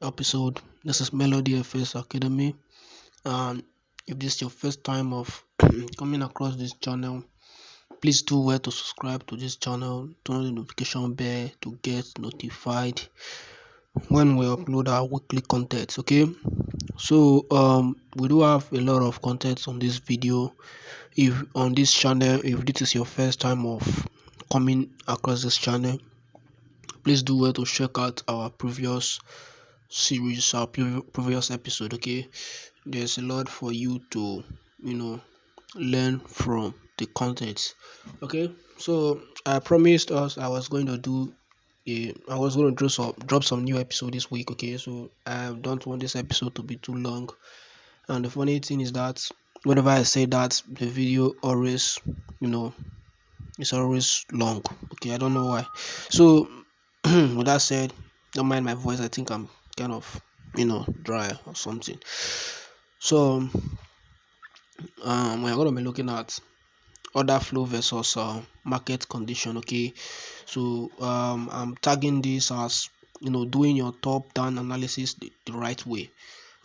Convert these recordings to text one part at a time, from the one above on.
episode. This is Melody FS Academy, and if this is your first time of coming across this channel, please do well to subscribe to this channel, turn on the notification bell to get notified when we upload our weekly content. Okay, so we do have a lot of content on this video. If on this channel, if this is your first time of coming across this channel, please do well to check out our previous series, our previous episode. Okay, there's a lot for you to learn from the content. Okay, so I promised us I was going to drop some new episode this week. Okay, so I don't want this episode to be too long, and the funny thing is that whenever I say that, the video always it's always long. Okay, I don't know why. So with that said, don't mind my voice. I think I'm kind of dry or something. So we're going to be looking at order flow versus market condition. Okay, so I'm tagging this as doing your top down analysis the right way.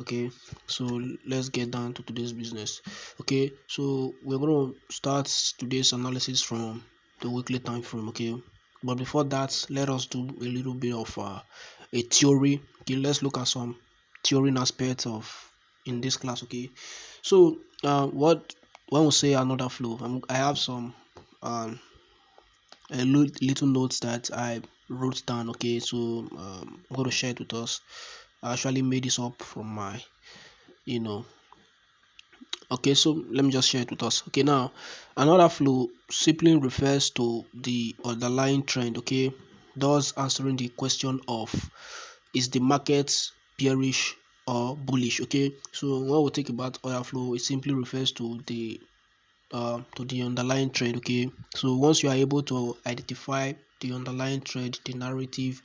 Okay, so let's get down to today's business. Okay, so we're going to start today's analysis from the weekly time frame. Okay, but before that, let us do a little bit of a theory. Okay, let's look at some theory aspects of in this class. Okay, so what when we say another flow, I have some um little notes that I wrote down. Okay, so I'm going to share it with us. I actually made this up from my you know okay, so let me just share it with us. Okay, now another flow simply refers to the underlying trend. Okay, thus answering the question of is the market bearish or bullish. Okay, so when we think about order flow, it simply refers to the underlying trend. Okay, so once you are able to identify the underlying trend, the narrative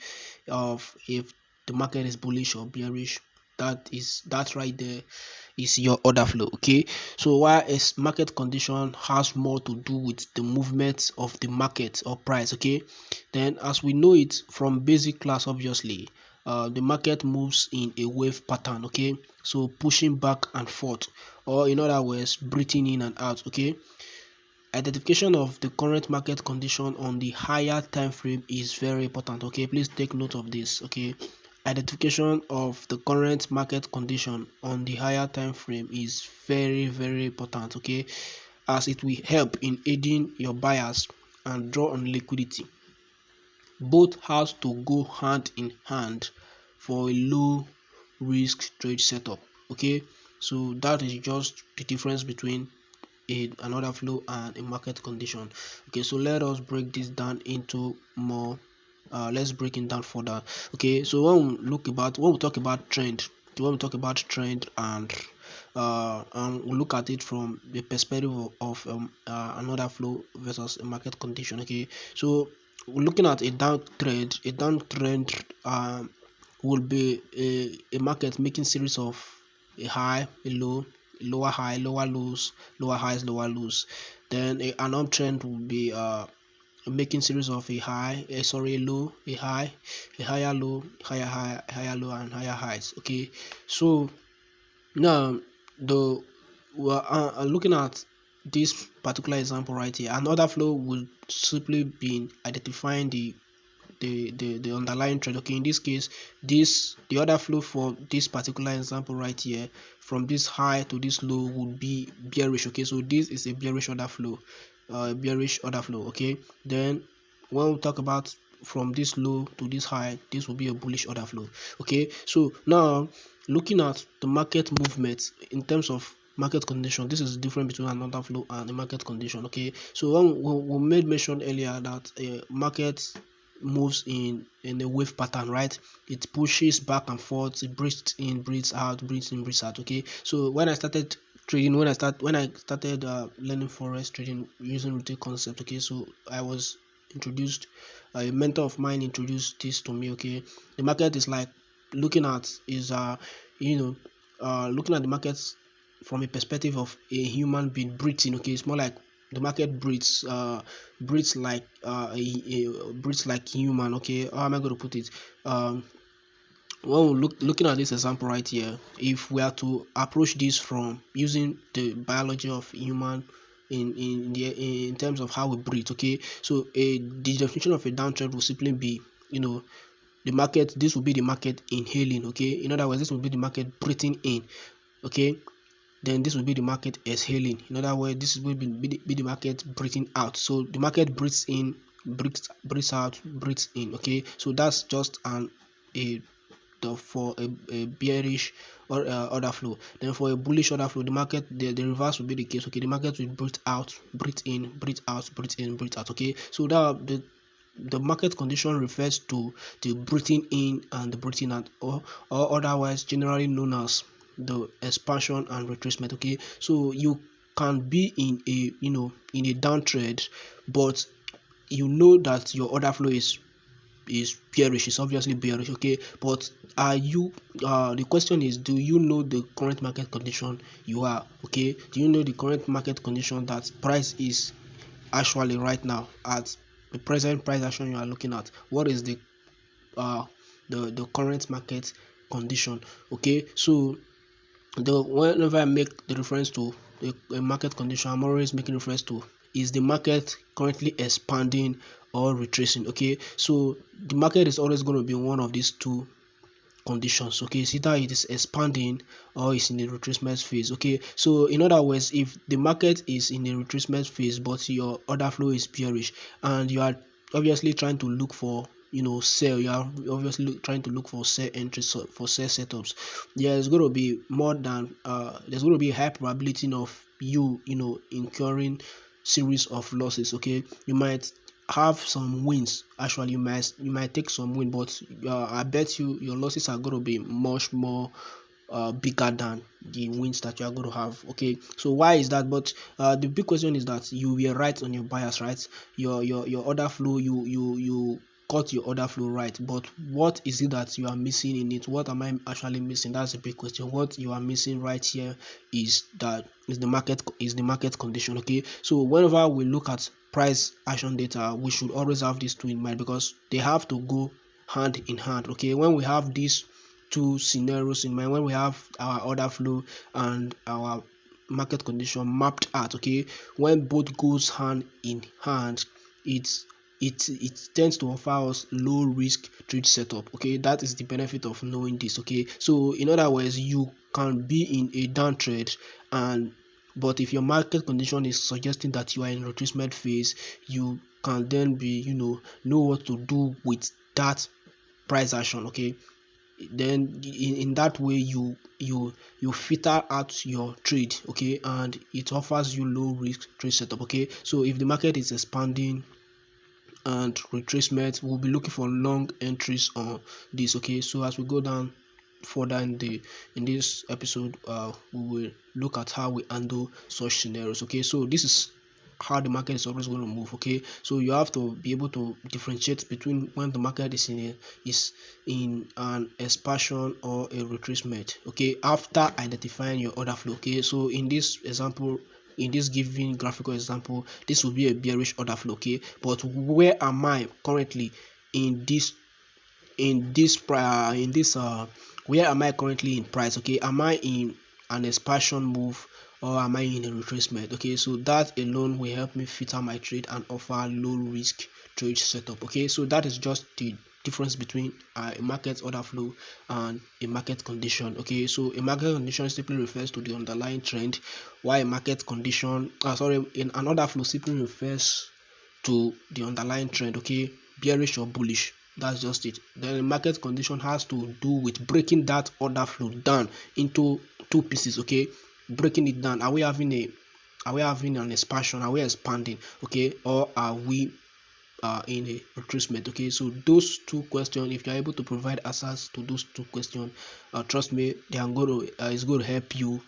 of if the market is bullish or bearish, that right there is your order flow. Okay, so while a market condition has more to do with the movement of the market or price. Okay, then as we know it from basic class, obviously the market moves in a wave pattern. Okay, so pushing back and forth, or in other words, breathing in and out. Okay, identification of the current market condition on the higher time frame is very important. Okay, please take note of this. Okay, identification of the current market condition on the higher time frame is very important. Okay, as it will help in aiding your buyers and draw on liquidity. Both has to go hand in hand for a low risk trade setup. Okay, so that is just the difference between an order flow and a market condition. Okay, so let us break this down into more let's break it down further. Okay, so when we talk about trend, and we look at it from the perspective of another flow versus a market condition. Okay, so we're looking at a downtrend will be a market making series of a high, a low, lower high, lower lows, lower highs, lower lows. Then an uptrend will be making series of a high, a low, a high, a higher low, higher high, higher low, and higher highs. Okay, so now the we're looking at this particular example right here. Another flow will simply be identifying the underlying trend. Okay, in this case, the other flow for this particular example right here, from this high to this low, would be bearish. Okay, so this is a bearish order flow, okay. Then when we talk about from this low to this high, this will be a bullish order flow. Okay, so now looking at the market movement in terms of market condition, this is different between an order flow and a market condition. Okay, so when we made mention earlier that a market moves in a wave pattern, right? It pushes back and forth, it breathes in, breathes out, breathes in, breathes out. Okay, so when I started trading, when I started learning forex trading using retail concept, okay, so I was introduced, a mentor of mine introduced this to me. Okay, the market is like looking at looking at the markets from a perspective of a human being breathing. Okay, it's more like the market breathes like breathes like human. Okay, how am I going to put it? um when we looking at this example right here, if we are to approach this from using the biology of human in terms of how we breathe, okay, so the definition of a downtrend will simply be, the market, this will be the market inhaling, okay, in other words, this will be the market breathing in, okay, then this will be the market exhaling, in other words, this will be the market breathing out. So the market breathes in, breathes out, breathes in, okay, so that's just an a for a bearish or order flow. Then for a bullish order flow, the market, the reverse will be the case. Okay, the market will breathe out, breathe in, breathe out, breathe in, breathe out. Okay, so that the market condition refers to the breathing in and the breathing out, or otherwise generally known as the expansion and retracement. Okay, so you can be in a, in a downtrend, but you know that your order flow is bearish, it's obviously bearish, okay, but are you the question is, do you know the current market condition you are? Okay, do you know the current market condition that price is actually right now, at the present price action you are looking at? What is uh the current market condition? Okay, so whenever I make the reference to a market condition, I'm always making reference to, is the market currently expanding or retracing? Okay, so the market is always going to be one of these two conditions. Okay, it's either it is expanding or it's in the retracement phase. Okay, so in other words, if the market is in the retracement phase but your order flow is bearish, and you are obviously trying to look for, sell, you are obviously trying to look for sell entries, for sell setups, there's going to be more than there's going to be a high probability of you, incurring series of losses. Okay, you might have some wins. Actually, you might take some win, but I bet you your losses are going to be much more bigger than the wins that you are going to have. Okay, so why is that? But the big question is that you were right on your bias, right? Your order flow, you got your order flow right, but what is it that you are missing in it? What am I actually missing? That's a big question. What you are missing right here is that is the market condition. Okay, so whenever we look at price action data, we should always have these two in mind, because they have to go hand in hand. Okay, when we have these two scenarios in mind, when we have our order flow and our market condition mapped out, okay, when both goes hand in hand, it's it tends to offer us low risk trade setup. Okay, that is the benefit of knowing this. Okay, so in other words, you can be in a downtrend, and but if your market condition is suggesting that you are in retracement phase, you can then be, know what to do with that price action. Okay, then in that way you filter out your trade. Okay, and it offers you low risk trade setup. Okay, so if the market is expanding and retracement, we'll be looking for long entries on this. Okay, so as we go down further in this episode, we will look at how we handle such scenarios. Okay, so this is how the market is always going to move. Okay, so you have to be able to differentiate between when the market is in an expansion or a retracement. Okay, after identifying your order flow. Okay, so in this example, in this given graphical example, this will be a bearish order flow. Okay, but where am I currently in this where am I currently in price? Okay, am I in an expansion move or am I in a retracement? Okay, so that alone will help me filter my trade and offer low risk trade setup. Okay, so that is just the difference between a market order flow and a market condition. Okay, so a market condition simply refers to the underlying trend, while a market condition in an order flow simply refers to the underlying trend. Okay, bearish or bullish, that's just it. Then the market condition has to do with breaking that order flow down into two pieces. Okay, breaking it down. Are we having an expansion? Are we expanding? Okay, or are we in a retracement? Okay, so those two questions, if you're able to provide answers to those two questions, trust me, they are going to it's going to help you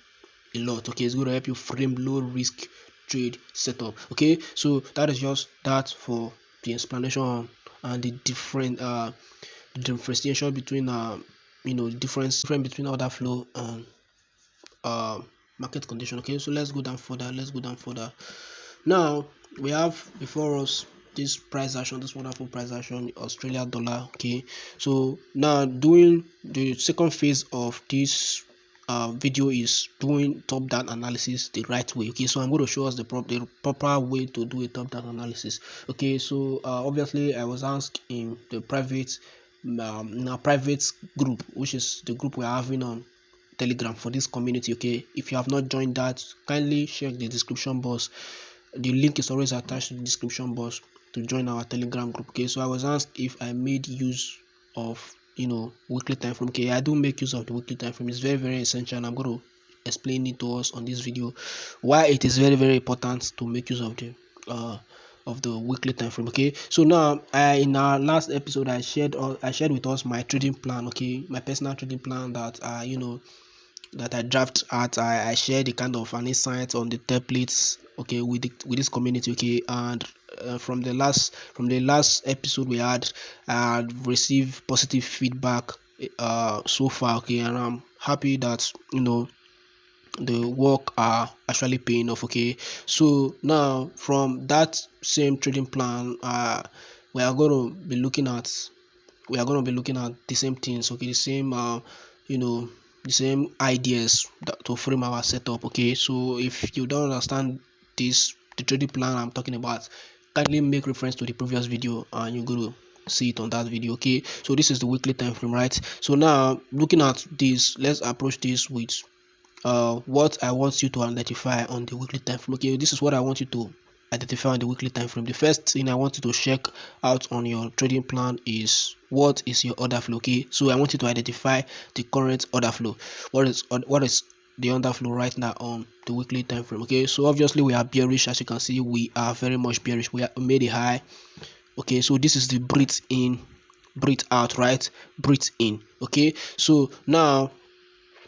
a lot. Okay, it's going to help you frame low risk trade setup. Okay, so that is just that for the explanation and the differentiation between difference between order flow and uh market condition. Okay, so let's go down further. Now we have before us this price action, this wonderful price action, Australia dollar. Okay, so now doing the second phase of this video is doing top down analysis the right way. Okay, so I'm going to show us the proper way to do a top down analysis. Okay, so obviously I was asked in the private in our private group, which is the group we're having on Telegram for this community. Okay, if you have not joined that, kindly check the description box. The link is always attached to the description box to join our Telegram group. Okay, so I was asked if I made use of weekly time frame. Okay, I do make use of the weekly time frame. It's very essential, and I'm going to explain it to us on this video why it is very important to make use of the weekly time frame. Okay, so now in our last episode I shared with us my trading plan. Okay, my personal trading plan that that I draft at. I share the kind of an insight on the templates, okay, with this community. Okay, and from the last episode we had, I had received positive feedback so far. Okay, and I'm happy that the work are actually paying off. Okay, so now from that same trading plan, we are going to be looking at the same things. Okay, the same you know the same ideas to frame our setup. Okay, so if you don't understand the trading plan I'm talking about, kindly make reference to the previous video and you're going to see it on that video. Okay, so this is the weekly time frame, right? So now looking at this, let's approach this with what I want you to identify on the weekly time frame. Okay, this is what I want you to identify on the weekly time frame. The first thing I want you to check out on your trading plan is what is your order flow. Okay, so I want you to identify the current order flow. What is the order flow right now on the weekly time frame? Okay, so obviously we are bearish. As you can see, we are very much bearish. We made a high. Okay, so this is the breathe in, breathe out, right? Breathe in. Okay, so now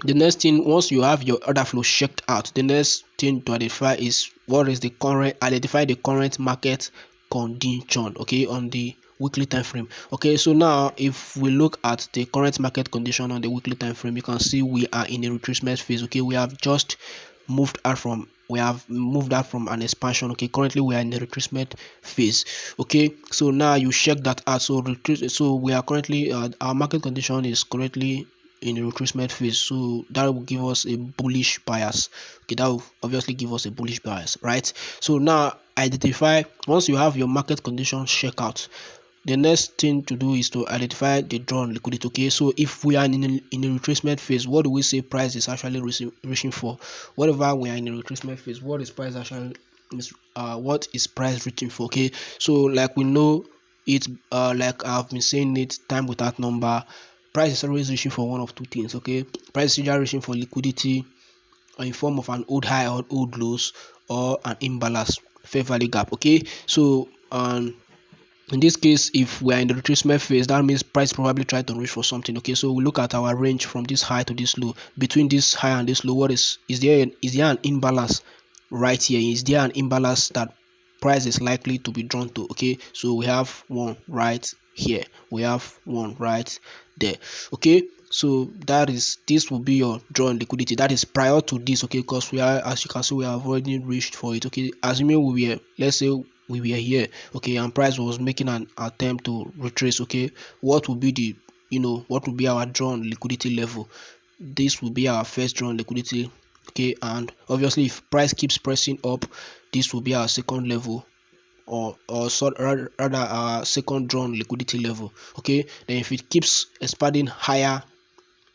the next thing, once you have your order flow checked out, the next thing to identify is what is the current market condition. Okay, on the weekly time frame. Okay, so now if we look at the current market condition on the weekly time frame, you can see we are in a retracement phase. Okay, we have moved out from an expansion. Okay, currently we are in the retracement phase. Okay, so now you check that out. So we are currently our market condition is currently in a retracement phase, so that will give us a bullish bias. Okay, that will obviously give us a bullish bias, right? So now identify, once you have your market conditions check out, the next thing to do is to identify the drawn liquidity. Okay, so if we are in a retracement phase, what do we say price is actually reaching for? Whatever we are in a retracement phase, what is price actually what is price reaching for? Okay, so like we know it, like I've been saying it time without number, price is always reaching for one of two things. Okay, price is either reaching for liquidity in form of an old high or old lows, or an imbalance fair value gap. Okay, so in this case, if we are in the retracement phase, that means price probably try to reach for something. Okay, so we look at our range from this high to this low. Between this high and this low, what is there an imbalance right here? Is there an imbalance that price is likely to be drawn to? Okay, so we have one right here, we have one right there. Okay, so this will be your drawn liquidity. That is prior to this. Okay, because we are, as you can see, we have already reached for it. Okay, assuming we were, let's say we were here, okay, and price was making an attempt to retrace. Okay, what will be the what will be our drawn liquidity level? This will be our first drawn liquidity. Okay, and obviously if price keeps pressing up, this will be our second level, rather our second drawn liquidity level. Okay, then if it keeps expanding higher,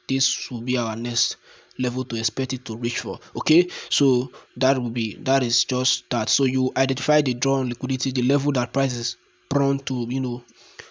this will be our next level to expect it to reach for. Okay, so that is just that. So you identify the drawn liquidity, the level that price is prone to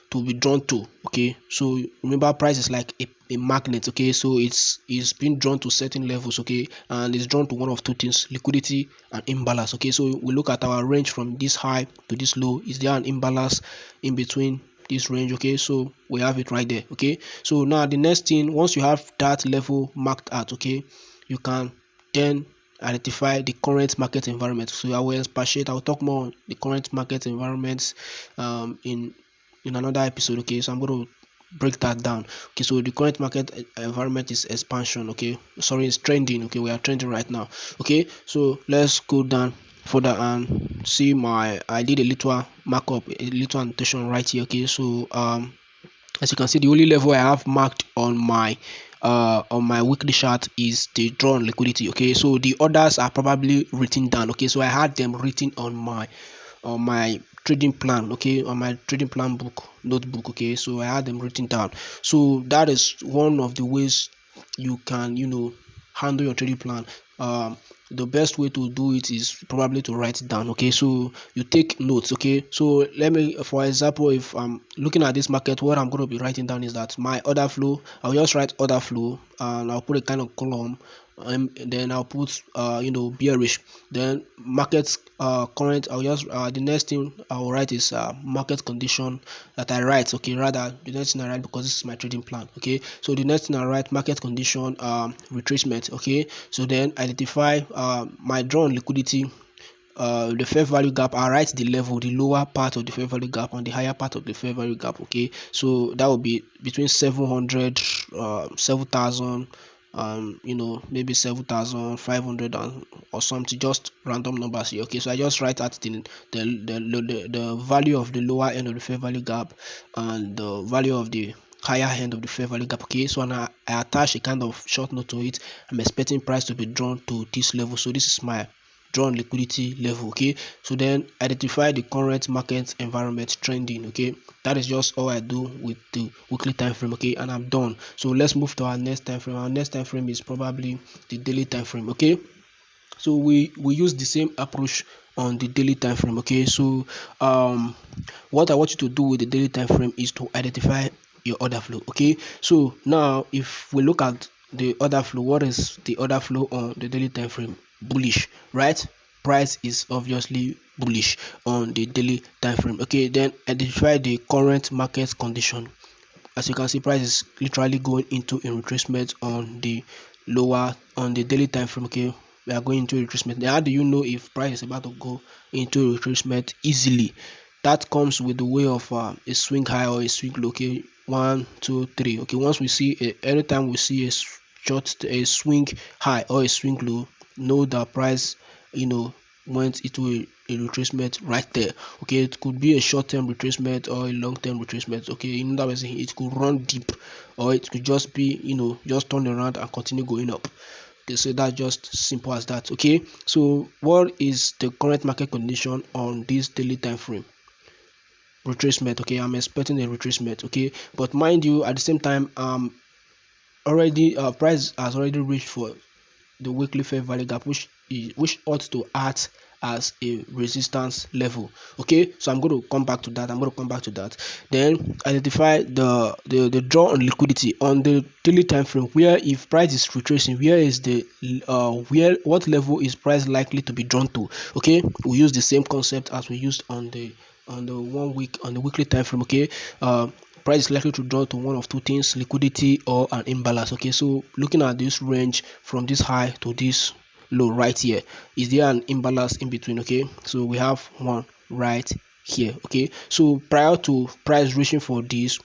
to be drawn to. Okay, so remember price is like a magnet. Okay, so it's being drawn to certain levels. Okay, and it's drawn to one of two things: liquidity and imbalance. Okay, so we look at our range from this high to this low. Is there an imbalance in between this range? Okay, so we have it right there. Okay, so now the next thing, once you have that level marked out, okay, you can then identify the current market environment. So I will expatiate, I will talk more on the current market environments in another episode. Okay, so I'm going to break that down. Okay, so the current market environment is expansion. Okay, sorry, it's trending. Okay, we are trending right now. Okay, so let's go down further and see I did a little markup, a little annotation right here. Okay, so as you can see, the only level I have marked on my weekly chart is the draw on liquidity. Okay, so the others are probably written down. Okay, so I had them written on my trading plan, okay, on my trading plan book notebook. Okay, so I had them written down. So that is one of the ways you can, handle your trading plan. The best way to do it is probably to write it down. Okay, so you take notes. Okay, so let me, for example, if I'm looking at this market, what I'm going to be writing down is that my order flow, I'll just write order flow and I'll put a kind of column, and then I'll put bearish. Then market current, I'll just the next thing I'll write is market condition that I write. Okay, rather the next thing I write, because this is my trading plan. Okay, so the next thing I write, market condition, retracement. Okay, so then identify my draw on liquidity, the fair value gap. I write the level, the lower part of the fair value gap and the higher part of the fair value gap. Okay, so that will be between 700, 7,000, maybe 7,500 or something, just random numbers here. Okay, so I just write out the value of the lower end of the fair value gap and the value of the higher end of the fair value gap. Okay, so I attach a kind of short note to it. I'm expecting price to be drawn to this level, so this is my drawn liquidity level. Okay, so then identify the current market environment trending. Okay, that is just all I do with the weekly time frame. Okay, and I'm done. So let's move to our next time frame. Our next time frame is probably the daily time frame. Okay, so we use the same approach on the daily time frame. Okay, so what I want you to do with the daily time frame is to identify your order flow. Okay, so now if we look at the order flow, what is the order flow on the daily time frame? Bullish, right? Price is obviously bullish on the daily time frame. Okay, then identify the current market condition. As you can see, price is literally going into a retracement on the daily time frame. Okay, we are going into a retracement. Now, how do you know if price is about to go into a retracement? Easily, that comes with the way of a swing high or a swing low. Okay, 1 2 3. Okay, once we see anytime we see a swing high or a swing low, know that price went into a retracement right there. Okay, it could be a short-term retracement or a long-term retracement. Okay, in other words, it could run deep, or it could just be just turn around and continue going up. Okay, so that's just simple as that. Okay, so what is the current market condition on this daily time frame? Retracement. Okay, I'm expecting a retracement. Okay, but mind you, at the same time, already price has already reached for the weekly fair value gap, which ought to act as a resistance level. Okay, so I'm going to come back to that. Then identify the draw on liquidity on the daily time frame, where if price is retracing, where is the what level is price likely to be drawn to. Okay, we use the same concept as we used on the weekly time frame. Okay, price is likely to draw to one of two things: liquidity or an imbalance. Okay, so looking at this range from this high to this low right here, is there an imbalance in between? Okay, so we have one right here. Okay, so prior to price reaching for this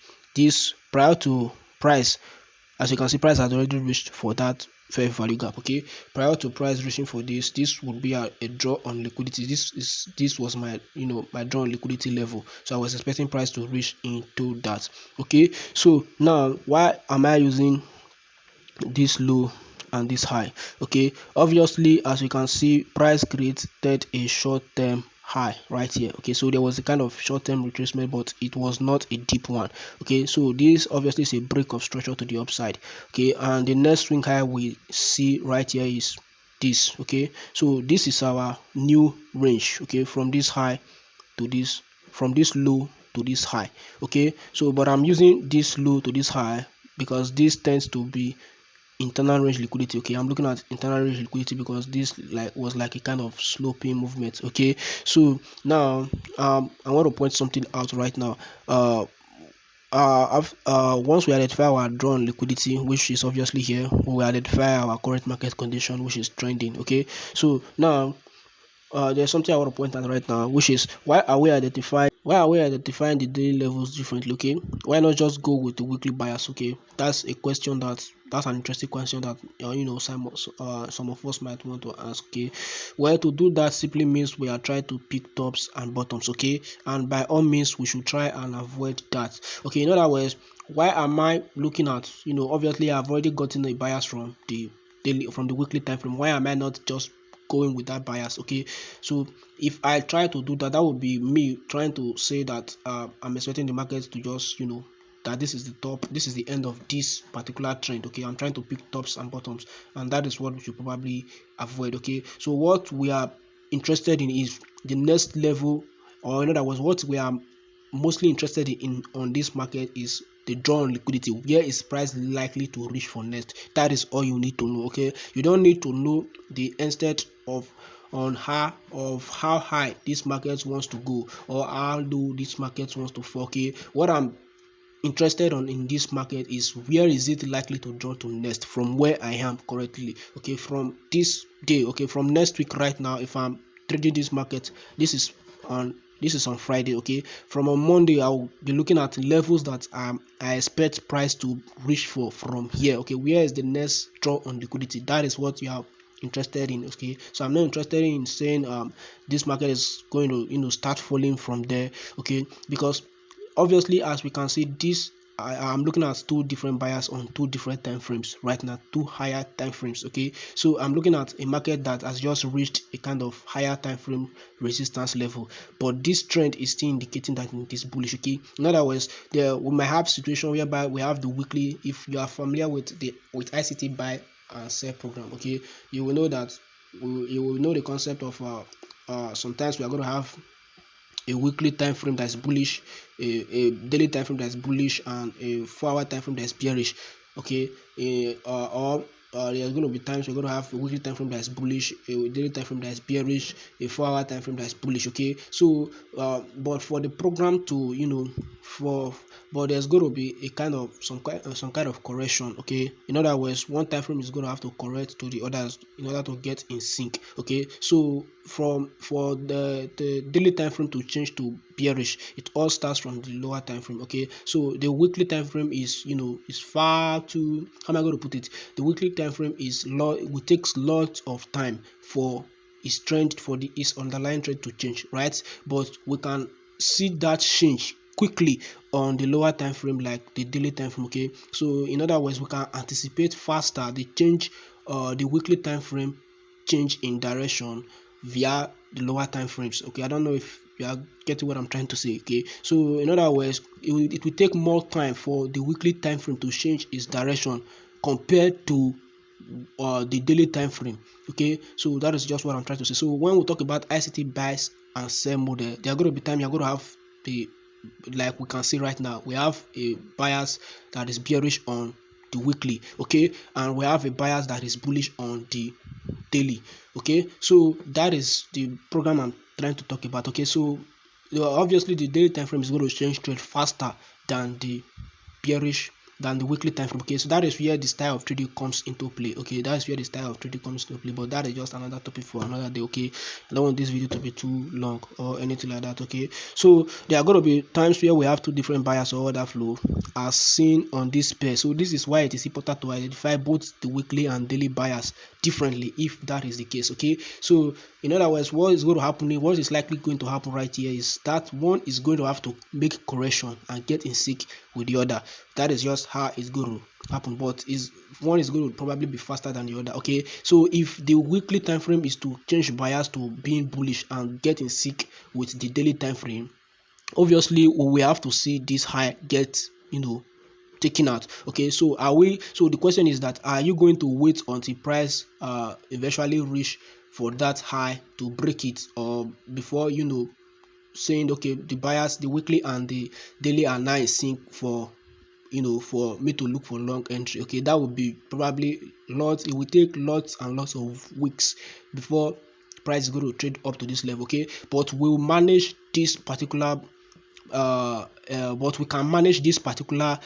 prior to price, as you can see, price has already reached for that fair value gap. Okay, prior to price reaching for this would be a draw on liquidity. This was my my draw on liquidity level, so I was expecting price to reach into that. Okay, so now why am I using this low and this high? Okay, obviously, as you can see, price created a short-term high right here. Okay, so there was a kind of short-term retracement, but it was not a deep one. Okay, so this obviously is a break of structure to the upside. Okay, and the next swing high we see right here is this. Okay, so this is our new range. Okay, from this high to this, from this low to this high. Okay, so but I'm using this low to this high because this tends to be internal range liquidity. Okay, I'm looking at internal range liquidity because this was like a kind of sloping movement. Okay, so now I want to point something out right now. Once we identify our drawn liquidity, which is obviously here, we identify our current market condition, which is trending. Okay, so now there's something I want to point out right now, which is why are we identifying the daily levels differently? Okay, why not just go with the weekly bias? Okay, that's a question that That's an interesting question that some of us might want to ask. Okay, well, to do that simply means we are trying to pick tops and bottoms. Okay, and by all means we should try and avoid that. Okay, in other words, why am I looking at, obviously I've already gotten a bias from the daily, from the weekly time frame. Why am I not just going with that bias? Okay, so if I try to do that, that would be me trying to say that I'm expecting the market to just, that this is the top, this is the end of this particular trend. Okay, I'm trying to pick tops and bottoms, and that is what we should probably avoid. Okay, so what we are interested in is the next level, or in other words, what we are mostly interested in on this market is the draw on liquidity. Where is price likely to reach for next? That is all you need to know. Okay, you don't need to know the instead of how high this market wants to go, or how low this market wants to fall. Okay, what I'm interested on in this market is where is it likely to draw to next from where I am currently. Okay, from this day, okay, from next week. Right now, if I'm trading this market, on this is on Friday. Okay, from on Monday I'll be looking at levels that I expect price to reach for from here. Okay, where is the next draw on liquidity? That is what you are interested in. Okay, so I'm not interested in saying this market is going to start falling from there. Okay, because obviously, as we can see, this I'm looking at two different buyers on two different time frames right now, two higher time frames. Okay, so I'm looking at a market that has just reached a kind of higher time frame resistance level, but this trend is still indicating that it is bullish. Okay, in other words, we might have situation whereby we have the weekly. If you are familiar with ICT buy and sell program, okay, you will know that you will know the concept of sometimes we are going to have a weekly time frame that's bullish, a daily time frame that's bullish, and a 4 hour time frame that's bearish. Okay, or there's going to be times we're going to have a weekly time frame that's bullish, a daily time frame that's bearish, a 4 hour time frame that's bullish. Okay, so but for the program to for but there's going to be a kind of some kind of correction. Okay, in other words, one time frame is going to have to correct to the others in order to get in sync. Okay, so for the daily time frame to change to bearish, it all starts from the lower time frame. Okay, so the weekly time frame is is far too, how am I going to put it, the weekly time frame is it takes lots of time for its trend, for its underlying trend to change, right? But we can see that change quickly on the lower time frame, like the daily time frame. Okay, so in other words, we can anticipate faster the change, the weekly time frame change in direction via the lower time frames. Okay, I don't know if you are getting what I'm trying to say. Okay, so in other words, it will take more time for the weekly time frame to change its direction compared to the daily time frame. Okay, so that is just what I'm trying to say. So when we talk about ICT buys and sell model, there are going to be time you're going to have the, like we can see right now, we have a bias that is bearish on the weekly. Okay, and we have a bias that is bullish on the daily. Okay, so that is the program I'm trying to talk about. Okay, so obviously the daily time frame is going to change trade faster than the bearish than the weekly time frame. Okay, so that is where the style of trading comes into play. Okay, that's where the style of trading comes into play, but that is just another topic for another day. Okay, I don't want this video to be too long or anything like that. Okay, so there are going to be times where we have two different buyers or order flow as seen on this pair. So this is why it is important to identify both the weekly and daily buyers differently if that is the case. Okay, so in other words, what is going to happen, what is likely going to happen right here is that one is going to have to make correction and get in sync with the other. That is just how it's going to happen, but one is going to probably be faster than the other. Okay, so if the weekly time frame is to change bias to being bullish and get in sync with the daily time frame, obviously we have to see this high get taken out. Okay, so the question is that, are you going to wait until price eventually reach for that high to break it, or before saying okay, the buyers, the weekly and the daily are now in sync for for me to look for long entry? Okay, that would be probably lots, it will take lots and lots of weeks before price is going to trade up to this level. Okay, but we'll manage this particular but we can manage this particular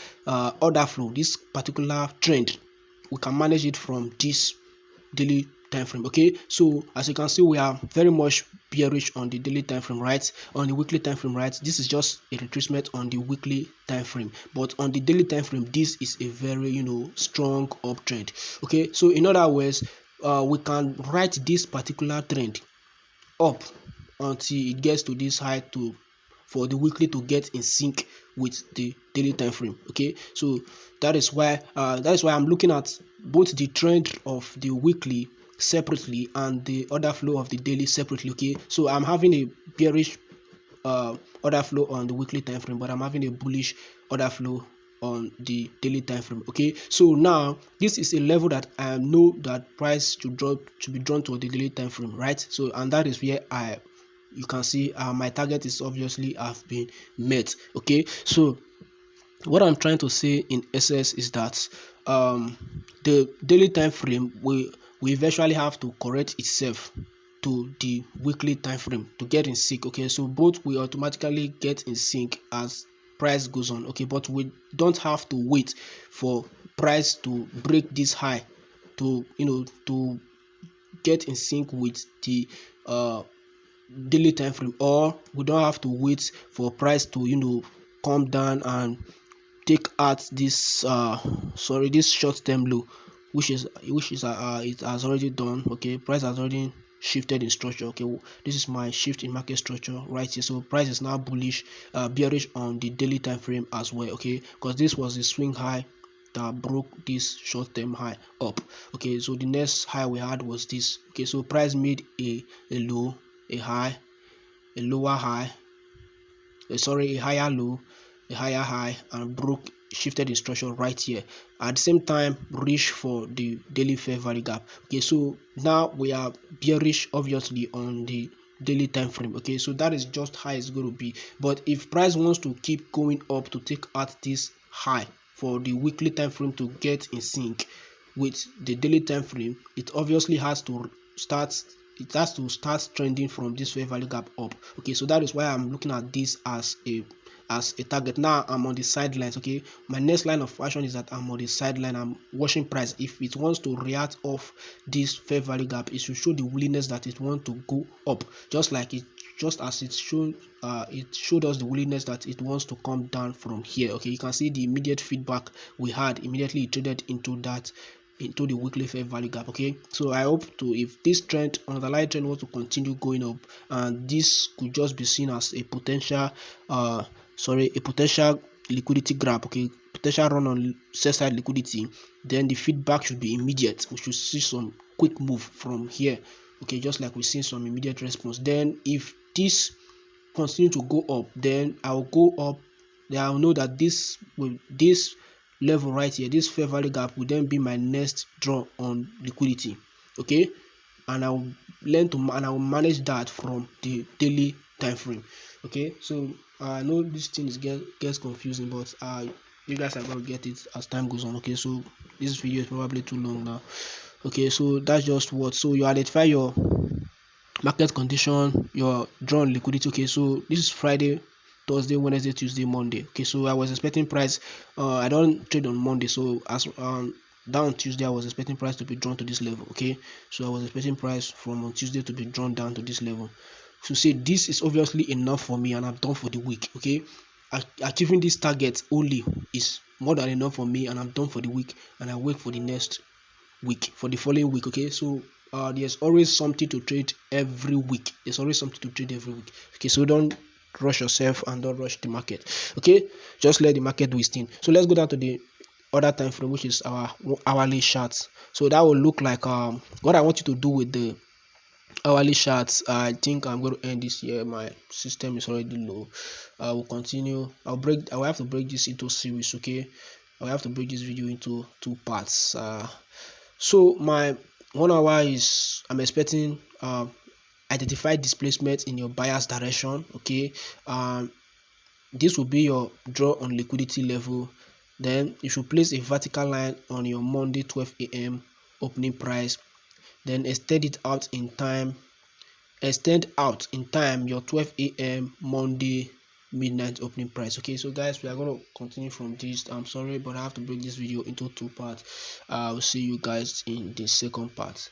order flow, this particular trend. We can manage it from this daily time frame. Okay, so as you can see, we are very much bearish on the daily time frame, right? On the weekly time frame, right? This is just a retracement on the weekly time frame, but on the daily time frame, this is a very strong uptrend. Okay, so in other words, we can write this particular trend up until it gets to this high to for the weekly to get in sync with the daily time frame. Okay, so that is why I'm looking at both the trend of the weekly separately and the order flow of the daily separately. Okay, so I'm having a bearish order flow on the weekly time frame, but I'm having a bullish order flow on the daily time frame. Okay, so now this is a level that I know that price to be drawn to the daily time frame, right? So, and that is where you can see my target is obviously have been met. Okay, so what I'm trying to say in essence is that the daily time frame will eventually have to correct itself to the weekly time frame to get in sync. Okay, so both will automatically get in sync as price goes on. Okay, but we don't have to wait for price to break this high to to get in sync with the daily time frame, or we don't have to wait for price to come down and take out this this short-term low, which is it has already done. Okay, price has already shifted in structure. Okay, this is my shift in market structure right here. So price is now bullish, bearish on the daily time frame as well. Okay, because this was the swing high that broke this short-term high up. Okay, so the next high we had was this. Okay, so price made a low, a high, a lower high, a higher low, a higher high, and broke, shifted in structure right here. At the same time, reach for the daily fair value gap. Okay, so now we are bearish obviously on the daily time frame. Okay, so that is just how it's going to be. But if price wants to keep going up to take out this high for the weekly time frame to get in sync with the daily time frame, it obviously has to start trending from this fair value gap up. Okay, so that is why I'm looking at this as a target. Now I'm on the sidelines. Okay, my next line of action is that I'm on the sideline. I'm watching price. If it wants to react off this fair value gap, it should show the willingness that it wants to go up, just as it showed us the willingness that it wants to come down from here. Okay, you can see the immediate feedback we had. Immediately it traded into the weekly fair value gap. Okay, so I hope to, if this underlying trend wants to continue going up, and this could just be seen as a potential liquidity grab. Okay, potential run on sell side liquidity, then the feedback should be immediate. We should see some quick move from here. Okay, just like we see some immediate response. Then if this continue to go up, then I'll go up. Then I'll know that this level right here, this fair value gap, will then be my next draw on liquidity. Okay, and I will manage that from the daily time frame. Okay, so I know this thing gets confusing, but you guys are gonna get it as time goes on. Okay, so this video is probably too long now. Okay, so that's just what. So you identify your market condition, your draw on liquidity. Okay, so this is Friday, Thursday, Wednesday, Tuesday, Monday. Okay, so I was expecting price. I don't trade on Monday, so as down Tuesday, I was expecting price to be drawn to this level. Okay, so I was expecting price from on Tuesday to be drawn down to this level. So say this is obviously enough for me, and I'm done for the week. Okay, achieving this target only is more than enough for me, and I'm done for the week, and I wait for the next week, for the following week. Okay, so there's always something to trade every week. Okay, so don't rush yourself and don't rush the market. Okay, just let the market do its thing. So let's go down to the other time frame, which is our hourly charts. So that will look like what I want you to do with the hourly charts. I think I'm going to end this here. My system is already low. I will continue. I will have to break this into series. Okay, I will have to break this video into two parts. So my 1 hour is, I'm expecting identify displacement in your buyer's direction. Okay, this will be your draw on liquidity level. Then you should place a vertical line on your Monday 12 a.m. opening price, then extend out in time your 12 a.m. Monday midnight opening price. Okay, so guys, we are going to continue from this. I'm sorry, but I have to break this video into two parts. I'll see you guys in the second part.